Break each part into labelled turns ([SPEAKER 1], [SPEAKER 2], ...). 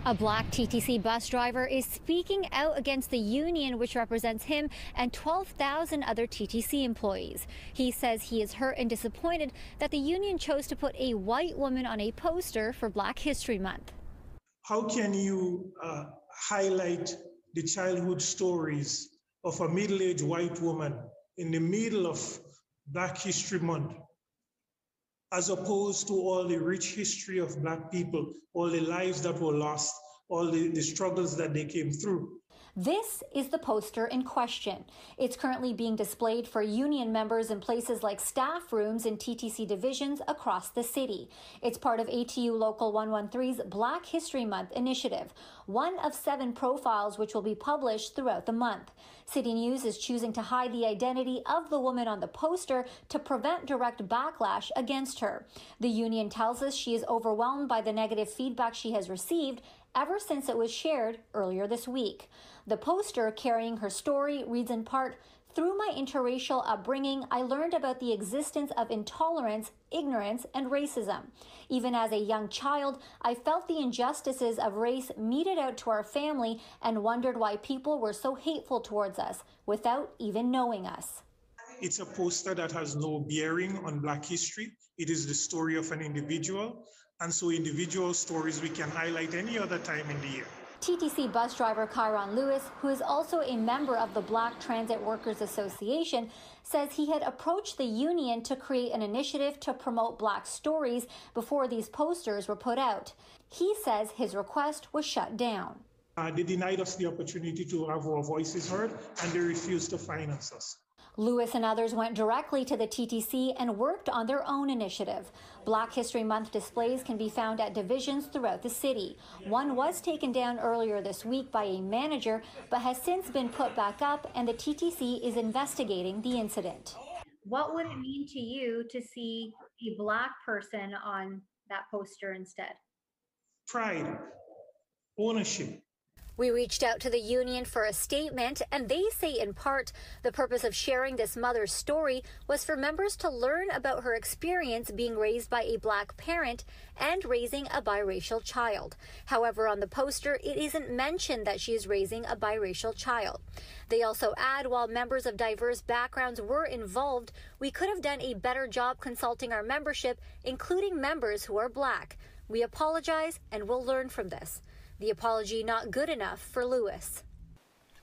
[SPEAKER 1] A black TTC bus driver is speaking out against the union which represents him and 12,000 other TTC employees. He says he is hurt and disappointed that the union chose to put a white woman on a poster for Black History Month.
[SPEAKER 2] How can you highlight the childhood stories of a middle-aged white woman in the middle of Black History Month, as opposed to all the rich history of Black people, all the lives that were lost, all the struggles that they came through?
[SPEAKER 1] This is the poster in question. It's currently being displayed for union members in places like staff rooms in TTC divisions across the city. It's part of ATU Local 113's Black History Month initiative, one of 7 profiles which will be published throughout the month. City News is choosing to hide the identity of the woman on the poster to prevent direct backlash against her. The union tells us she is overwhelmed by the negative feedback she has received ever since it was shared earlier this week. The poster carrying her story reads in part, "Through my interracial upbringing, I learned about the existence of intolerance, ignorance, and racism. Even as a young child, I felt the injustices of race meted out to our family and wondered why people were so hateful towards us without even knowing us."
[SPEAKER 2] It's a poster that has no bearing on Black history. It is the story of an individual. And so individual stories we can highlight any other time in the year.
[SPEAKER 1] TTC bus driver Kyron Lewis, who is also a member of the Black Transit Workers Association, says he had approached the union to create an initiative to promote Black stories before these posters were put out. He says his request was shut down.
[SPEAKER 2] They denied us the opportunity to have our voices heard, and they refused to finance us.
[SPEAKER 1] Lewis and others went directly to the TTC and worked on their own initiative. Black History Month displays can be found at divisions throughout the city. One was taken down earlier this week by a manager, but has since been put back up, and the TTC is investigating the incident.
[SPEAKER 3] What would it mean to you to see a Black person on that poster instead?
[SPEAKER 2] Pride, ownership.
[SPEAKER 1] We reached out to the union for a statement, and they say in part the purpose of sharing this mother's story was for members to learn about her experience being raised by a Black parent and raising a biracial child. However, on the poster, it isn't mentioned that she is raising a biracial child. They also add, while members of diverse backgrounds were involved, we could have done a better job consulting our membership, including members who are Black. We apologize and will learn from this. The apology not good enough for Lewis.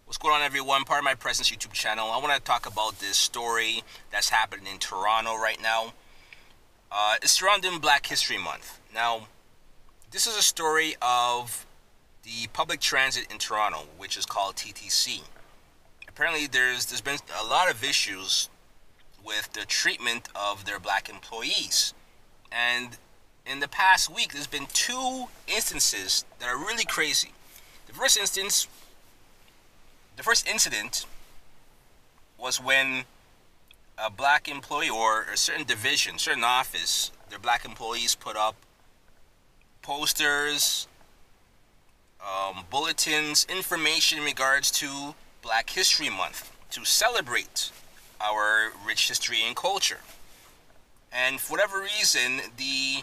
[SPEAKER 4] What's going on, everyone? Pardon My Presence YouTube channel. I want to talk about this story that's happening in Toronto right now. It's surrounding Black History Month. Now, this is a story of the public transit in Toronto, which is called TTC. Apparently, there's been a lot of issues with the treatment of their Black employees, and in the past week, there's been 2 instances that are really crazy. The first incident was when a Black employee or a certain division, certain office, their Black employees put up posters, bulletins, information in regards to Black History Month to celebrate our rich history and culture. And for whatever reason, the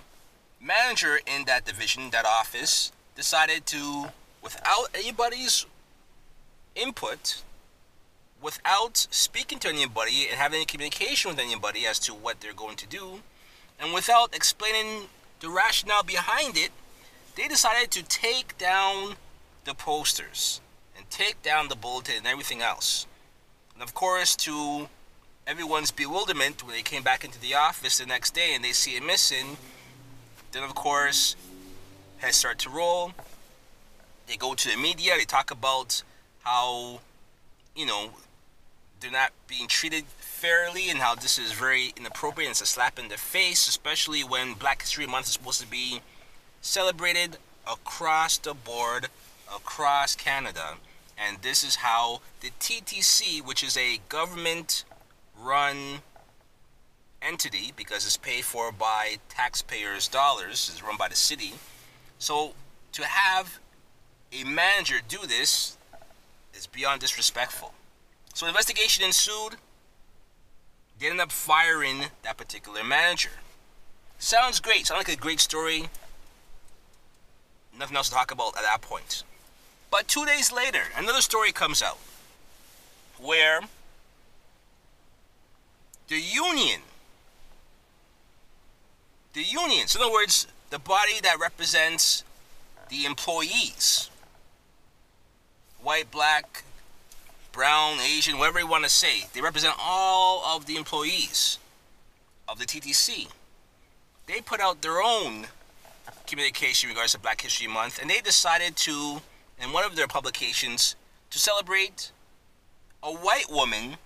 [SPEAKER 4] manager in that division, that office, decided to, without anybody's input, without speaking to anybody and having any communication with anybody as to what they're going to do, and without explaining the rationale behind it, they decided to take down the posters and take down the bulletin and everything else. And of course, to everyone's bewilderment, when they came back into the office the next day and they see it missing, then, of course, heads start to roll. They go to the media. They talk about how, they're not being treated fairly and how this is very inappropriate and it's a slap in the face, especially when Black History Month is supposed to be celebrated across the board, across Canada. And this is how the TTC, which is a government-run entity, because it's paid for by taxpayers' dollars, is run by the city. So to have a manager do this is beyond disrespectful. So an investigation ensued. They ended up firing that particular manager. Sounds great. Sounds like a great story. nothing else to talk about at that point. But 2 days later, another story comes out where the union, so in other words, the body that represents the employees, white, black, brown, Asian, whatever you want to say, they represent all of the employees of the TTC. They put out their own communication in regards to Black History Month, and they decided to, in one of their publications, to celebrate a white woman,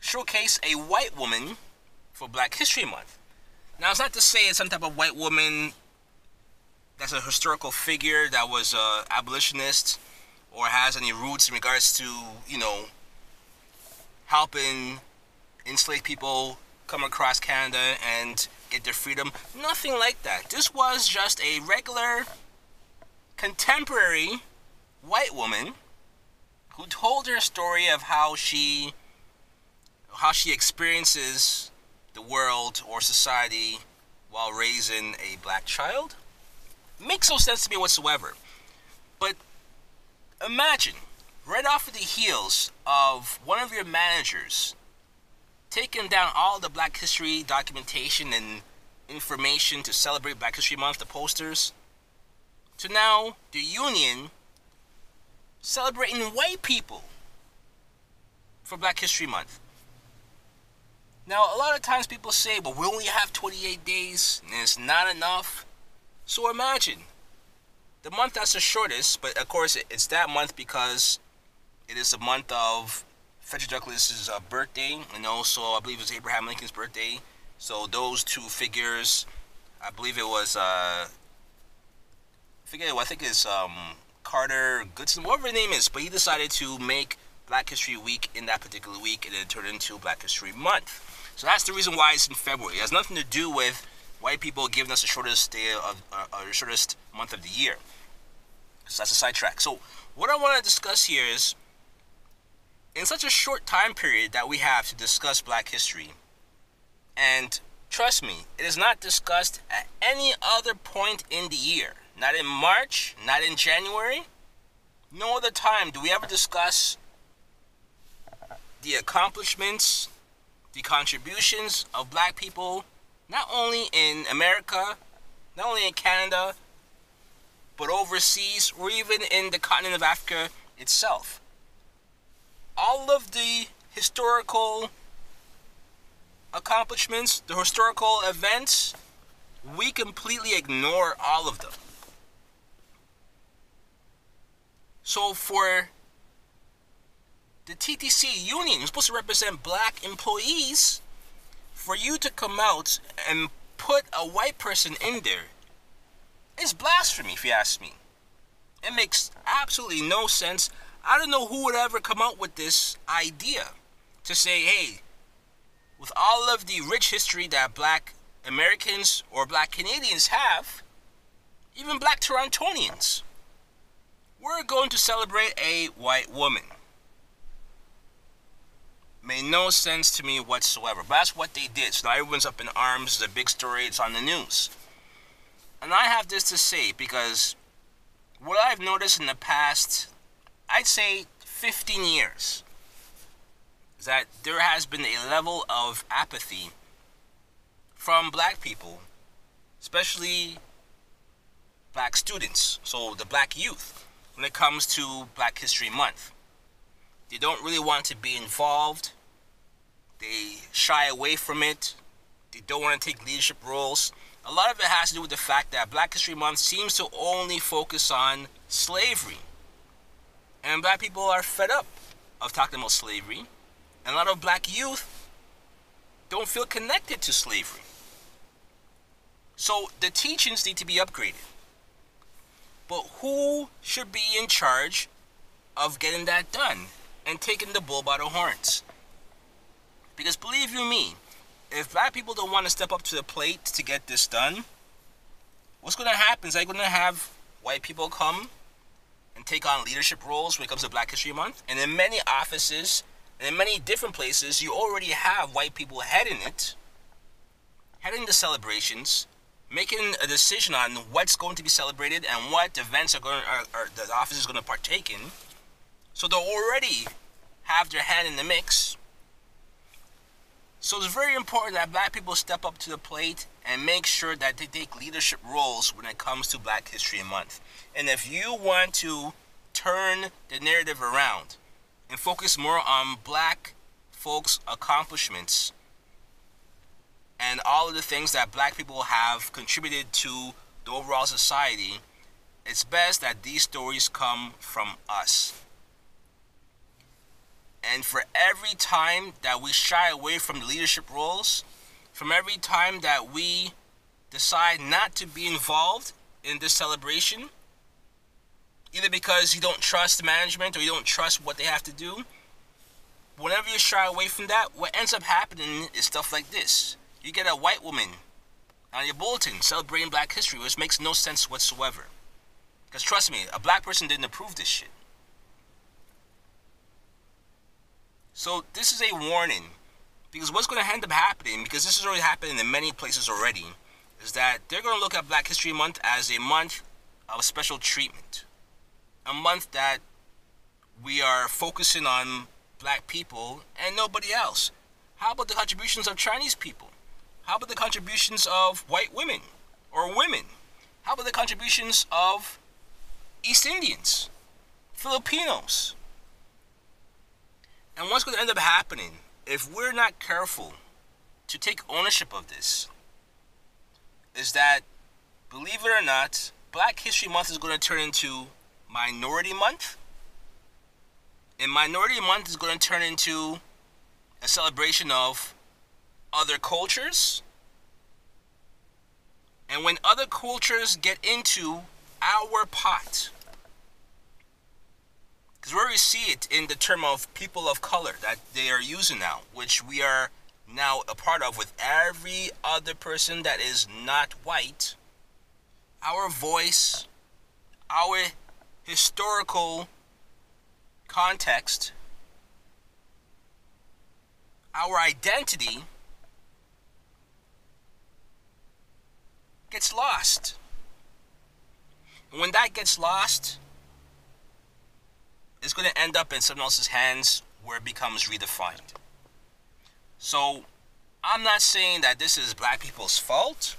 [SPEAKER 4] showcase a white woman for Black History Month. Now, it's not to say it's some type of white woman that's a historical figure that was an abolitionist or has any roots in regards to, helping enslaved people come across Canada and get their freedom. Nothing like that. This was just a regular, contemporary white woman who told her story of how she experiences the world or society while raising a black child. Makes no sense to me whatsoever. But imagine, right off of the heels of one of your managers taking down all the Black History documentation and information to celebrate Black History Month, the posters, to now the union celebrating white people for Black History Month. Now, a lot of times people say, well, we only have 28 days and it's not enough. So imagine, the month that's the shortest, but of course it's that month because it is the month of Frederick Douglass's birthday, and also I believe it was Abraham Lincoln's birthday. So those two figures, I believe it was, I think it's Carter Goodson, whatever his name is, but he decided to make Black History Week in that particular week, and it turned into Black History Month. So that's the reason why it's in February. It has nothing to do with white people giving us the shortest day of, the shortest month of the year. So that's a sidetrack. So what I want to discuss here is, in such a short time period that we have to discuss Black history, and trust me, it is not discussed at any other point in the year. Not in March, not in January. No other time do we ever discuss the accomplishments, the contributions of black people, not only in America, not only in Canada, but overseas, or even in the continent of Africa itself. All of the historical accomplishments, the historical events, we completely ignore all of them. So for the TTC union, who's supposed to represent black employees, for you to come out and put a white person in there is blasphemy, if you ask me. It makes absolutely no sense. I don't know who would ever come out with this idea to say, hey, with all of the rich history that black Americans or black Canadians have, even black Torontonians, we're going to celebrate a white woman. Made no sense to me whatsoever. But that's what they did. So now everyone's up in arms. It's a big story. It's on the news. And I have this to say because what I've noticed in the past, I'd say 15 years, is that there has been a level of apathy from black people, especially black students, so the black youth, when it comes to Black History Month. They don't really want to be involved. They shy away from it. They don't want to take leadership roles. A lot of it has to do with the fact that Black History Month seems to only focus on slavery. And black people are fed up of talking about slavery. And a lot of black youth don't feel connected to slavery. So the teachings need to be upgraded. But who should be in charge of getting that done and taking the bull by the horns? Because believe you me, if black people don't want to step up to the plate to get this done, what's going to happen is they're going to have white people come and take on leadership roles when it comes to Black History Month. And in many offices and in many different places, you already have white people heading it, heading the celebrations, making a decision on what's going to be celebrated and what events the office is going to partake in. So they already have their hand in the mix. So it's very important that Black people step up to the plate and make sure that they take leadership roles when it comes to Black History Month. And if you want to turn the narrative around and focus more on Black folks' accomplishments and all of the things that Black people have contributed to the overall society, it's best that these stories come from us. And for every time that we shy away from the leadership roles, from every time that we decide not to be involved in this celebration, either because you don't trust management or you don't trust what they have to do, whenever you shy away from that, what ends up happening is stuff like this. You get a white woman on your bulletin celebrating Black history, which makes no sense whatsoever. Because trust me, a Black person didn't approve this shit. So this is a warning, because what's going to end up happening, because this is already happening in many places already, is that they're going to look at Black History Month as a month of special treatment. A month that we are focusing on Black people and nobody else. How about the contributions of Chinese people? How about the contributions of white women or women? How about the contributions of East Indians, Filipinos? And what's going to end up happening if we're not careful to take ownership of this is that, believe it or not, Black History Month is going to turn into Minority Month. And Minority Month is going to turn into a celebration of other cultures. And when other cultures get into our pot, because we already see it in the term of people of color that they are using now, which we are now a part of with every other person that is not white. Our voice, our historical context, our identity gets lost. And when that gets lost, it's going to end up in someone else's hands where it becomes redefined. So I'm not saying that this is Black people's fault,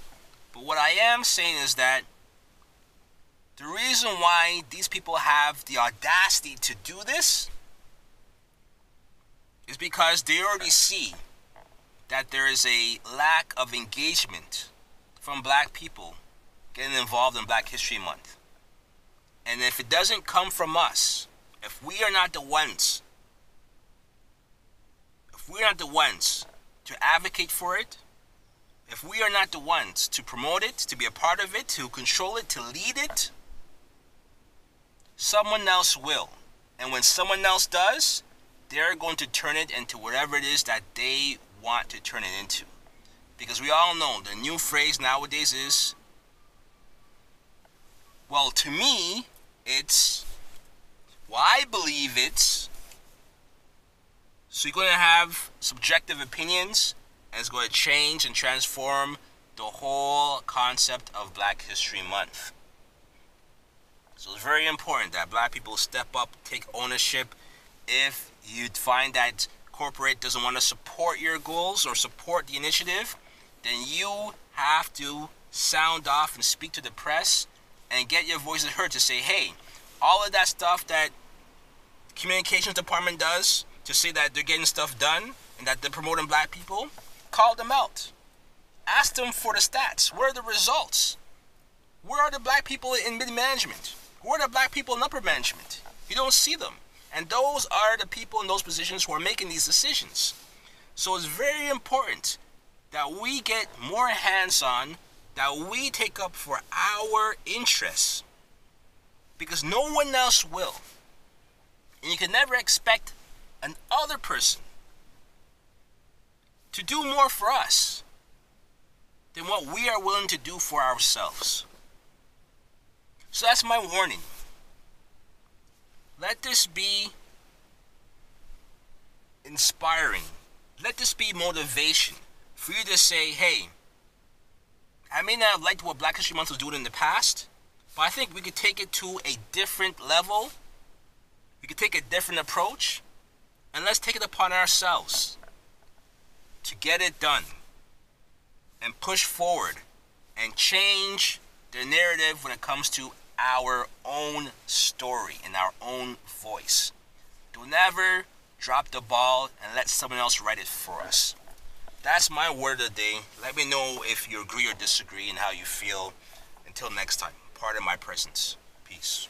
[SPEAKER 4] but what I am saying is that the reason why these people have the audacity to do this is because they already see that there is a lack of engagement from Black people getting involved in Black History Month. And if it doesn't come from us, if we are not the ones to advocate for it, if we are not the ones to promote it, to be a part of it, to control it, to lead it, someone else will. And when someone else does, they're going to turn it into whatever it is that they want to turn it into. Because we all know the new phrase nowadays is, well, to me, it's, well, I believe it's. So you're going to have subjective opinions, and it's going to change and transform the whole concept of Black History Month. So it's very important that Black people step up, take ownership. If you find that corporate doesn't want to support your goals or support the initiative, then you have to sound off and speak to the press and get your voices heard to say, hey, all of that stuff that communications department does to say that they're getting stuff done and that they're promoting Black people, call them out. Ask them for the stats. Where are the results? Where are the Black people in mid-management? Where are the Black people in upper management? You don't see them. And those are the people in those positions who are making these decisions. So it's very important that we get more hands-on, that we take up for our interests, because no one else will. And you can never expect another person to do more for us than what we are willing to do for ourselves. So that's my warning. Let this be inspiring. Let this be motivation for you to say, hey, I may not have liked what Black History Month was doing in the past, but I think we could take it to a different level. We could take a different approach, and let's take it upon ourselves to get it done and push forward and change the narrative when it comes to our own story and our own voice. Don't never drop the ball and let someone else write it for us. That's my word of the day. Let me know if you agree or disagree and how you feel. Until next time, pardon my presence. Peace.